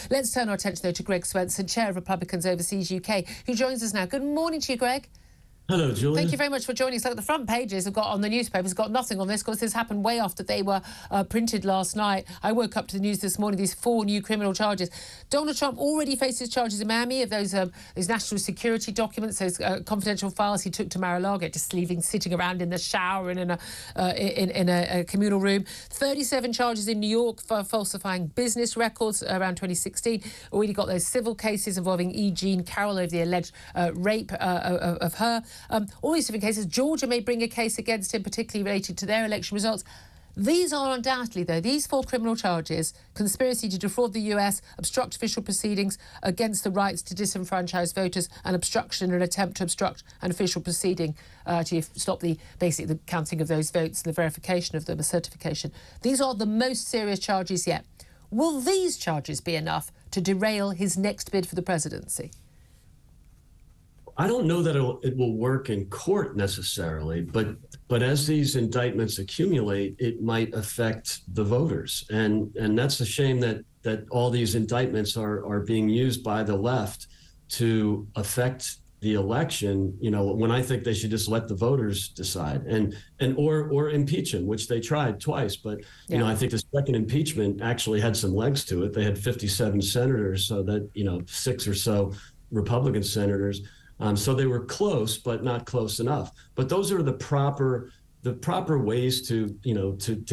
Let's turn our attention, though, to Greg Swenson, Chair of Republicans Overseas UK, who joins us now. Good morning to you, Greg. Hello, Julia. Thank you very much for joining us. Look, the front pages have got on the newspapers, got nothing on this, because this happened way after they were printed last night. I woke up to the news this morning, these 4 new criminal charges. Donald Trump already faces charges in Miami of those national security documents, those confidential files he took to Mar-a-Lago, just sitting around in the shower and in a communal room. 37 charges in New York for falsifying business records around 2016. Already got those civil cases involving E. Jean Carroll over the alleged rape of her. All these different cases. Georgia may bring a case against him, particularly related to their election results. These are undoubtedly, though, these 4 criminal charges: conspiracy to defraud the US, obstruct official proceedings against the rights to disenfranchise voters, and obstruction in an attempt to obstruct an official proceeding to stop basically the counting of those votes and the verification of them, a certification. These are the most serious charges yet. Will these charges be enough to derail his next bid for the presidency? I don't know that it will work in court necessarily, but as these indictments accumulate, it might affect the voters, and that's a shame that all these indictments are being used by the left to affect the election. You know, when I think they should just let the voters decide or impeach him, which they tried twice. But you know, I think the second impeachment actually had some legs to it. They had 57 senators, so that 6 or so Republican senators. So they were close, but not close enough. But those are the proper ways to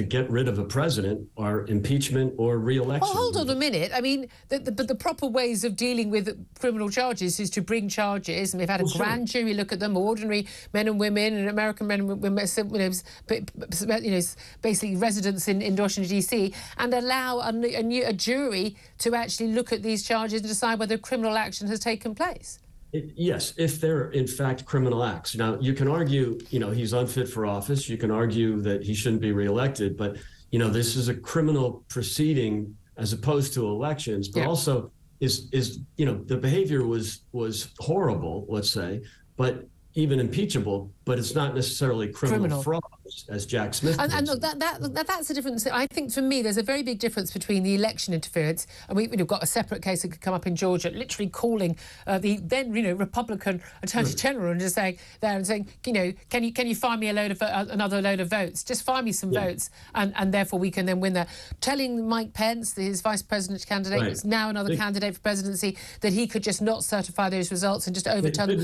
get rid of a president are impeachment or re-election. Well, hold on a minute. I mean, the proper ways of dealing with criminal charges is to bring charges, and we've had a grand jury look at them, ordinary men and women, and American men and women, basically residents in Washington, D.C., and allow a jury to actually look at these charges and decide whether criminal action has taken place. Yes, if they're in fact criminal acts. Now, you can argue, he's unfit for office. You can argue that he shouldn't be reelected, but, this is a criminal proceeding as opposed to elections, but also the behavior was horrible, let's say, but even impeachable, but it's not necessarily criminal fraud, as Jack Smith did. And look, that's the difference. I think for me, there's a very big difference between the election interference, and we've got a separate case that could come up in Georgia, literally calling the then Republican Attorney General and just saying can you find me another load of votes? Just find me some votes, and therefore we can then win that. Telling Mike Pence, his vice president candidate, who's now another candidate for presidency, that he could just not certify those results and just overturn them.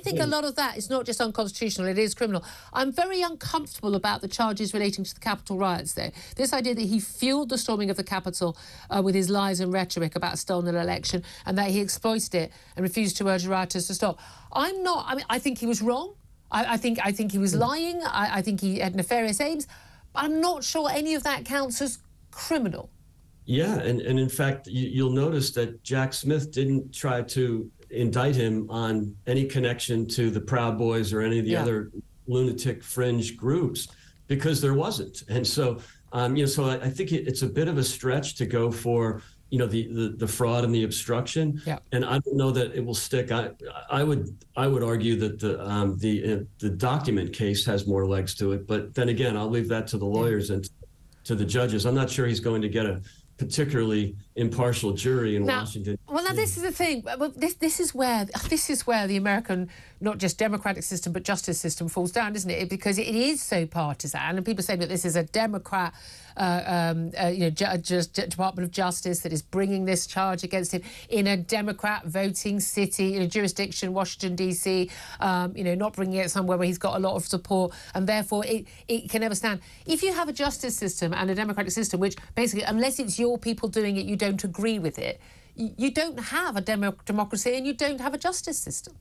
I think a lot of that is not just unconstitutional, it is criminal. I'm very uncomfortable about the charges relating to the Capitol riots, though. This idea that he fueled the storming of the Capitol with his lies and rhetoric about a stolen election, and that he exploited it and refused to urge rioters to stop. I think he was wrong. I think he was lying. I think he had nefarious aims. But I'm not sure any of that counts as criminal. Yeah, and in fact, you'll notice that Jack Smith didn't try to indict him on any connection to the Proud Boys or any of the other lunatic fringe groups, because there wasn't. And so, so I think it's a bit of a stretch to go for, the fraud and the obstruction. Yeah. And I don't know that it will stick. I would argue that the document case has more legs to it. But then again, I'll leave that to the lawyers and to the judges. I'm not sure he's going to get a particularly impartial jury in Washington. Well, now this is the thing. Well, this is where the American, not just democratic system, but justice system falls down, isn't it? Because it is so partisan, and people say that this is a Democrat, Department of Justice that is bringing this charge against him in a Democrat voting city, in a jurisdiction, Washington D.C. Not bringing it somewhere where he's got a lot of support, and therefore it can never stand. If you have a justice system and a democratic system, which basically, unless it's your people doing it, you don't agree with it, you don't have a democracy and you don't have a justice system.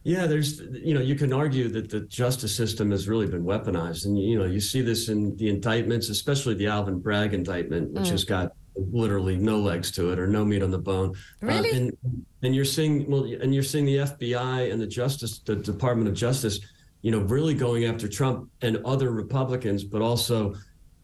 Yeah, you can argue that the justice system has really been weaponized. And, you see this in the indictments, especially the Alvin Bragg indictment, which has got literally no legs to it or no meat on the bone. Really? And you're seeing the FBI and the Department of Justice, really going after Trump and other Republicans, but also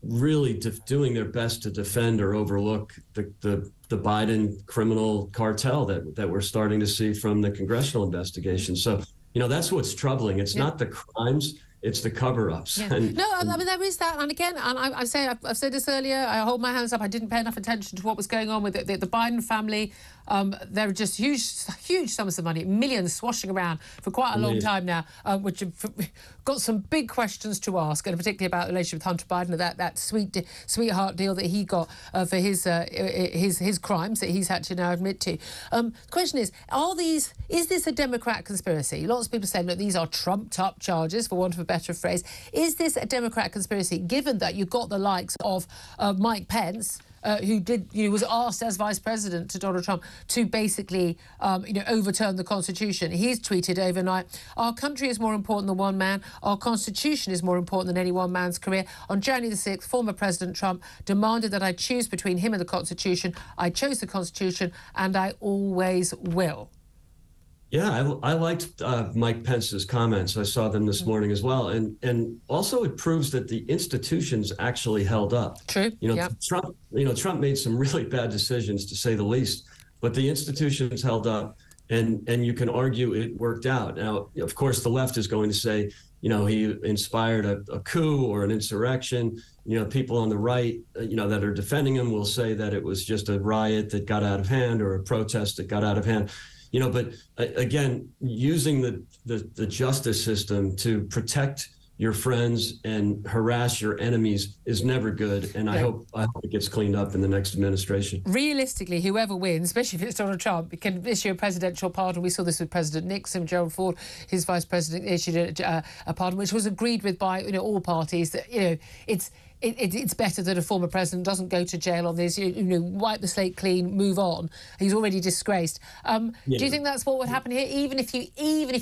really doing their best to defend or overlook the Biden criminal cartel that we're starting to see from the congressional investigation. So, that's what's troubling. It's not the crimes, it's the cover-ups. Yeah. No, I mean, there is that. And again, and I've said this earlier, I hold my hands up. I didn't pay enough attention to what was going on with the Biden family. There are just huge sums of money, millions swashing around for quite a long time now, which have got some big questions to ask, and particularly about the relationship with Hunter Biden, that sweetheart deal that he got for his crimes that he's had to now admit to. The question is this a Democrat conspiracy? Lots of people say, look, these are trumped-up charges, for want of a better phrase. Is this a Democrat conspiracy, given that you've got the likes of Mike Pence, who was asked as vice president to Donald Trump to basically, overturn the Constitution? He's tweeted overnight, "Our country is more important than one man. Our Constitution is more important than any one man's career. On January the 6th, former President Trump demanded that I choose between him and the Constitution. I chose the Constitution, and I always will." Yeah, I liked Mike Pence's comments. I saw them this morning as well, and also it proves that the institutions actually held up. True. Trump made some really bad decisions, to say the least, but the institutions held up, and you can argue it worked out. Now, of course, the left is going to say, he inspired a coup or an insurrection. People on the right, that are defending him will say that it was just a riot that got out of hand or a protest that got out of hand. But again, using the justice system to protect your friends and harass your enemies is never good. And I hope it gets cleaned up in the next administration. Realistically, whoever wins, especially if it's Donald Trump, can issue a presidential pardon. We saw this with President Nixon. Gerald Ford, his vice president, issued a pardon, which was agreed with by all parties. That it's better that a former president doesn't go to jail on this. Wipe the slate clean, move on. He's already disgraced. Do you think that's what would happen here? Even if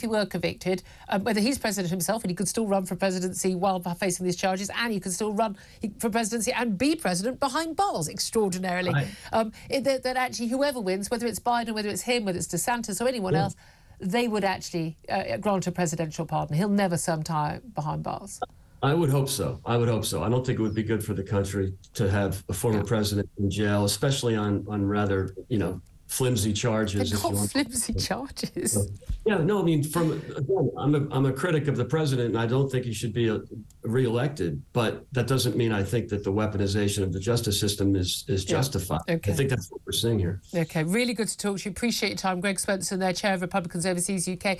he were convicted, whether he's president himself, and he could still run for presidency while facing these charges, and he could still run for presidency and be president behind bars extraordinarily. That actually whoever wins, whether it's Biden, whether it's him, whether it's DeSantis or anyone else, they would actually grant a presidential pardon. He'll never serve time behind bars. I would hope so. I don't think it would be good for the country to have a former president in jail, especially on rather, flimsy charges. They're not flimsy charges. I'm a critic of the president, and I don't think he should be reelected. But that doesn't mean I think that the weaponization of the justice system is justified. Okay. I think that's what we're seeing here. Okay, really good to talk to you. Appreciate your time. Greg Swenson, there, Chair of Republicans Overseas UK.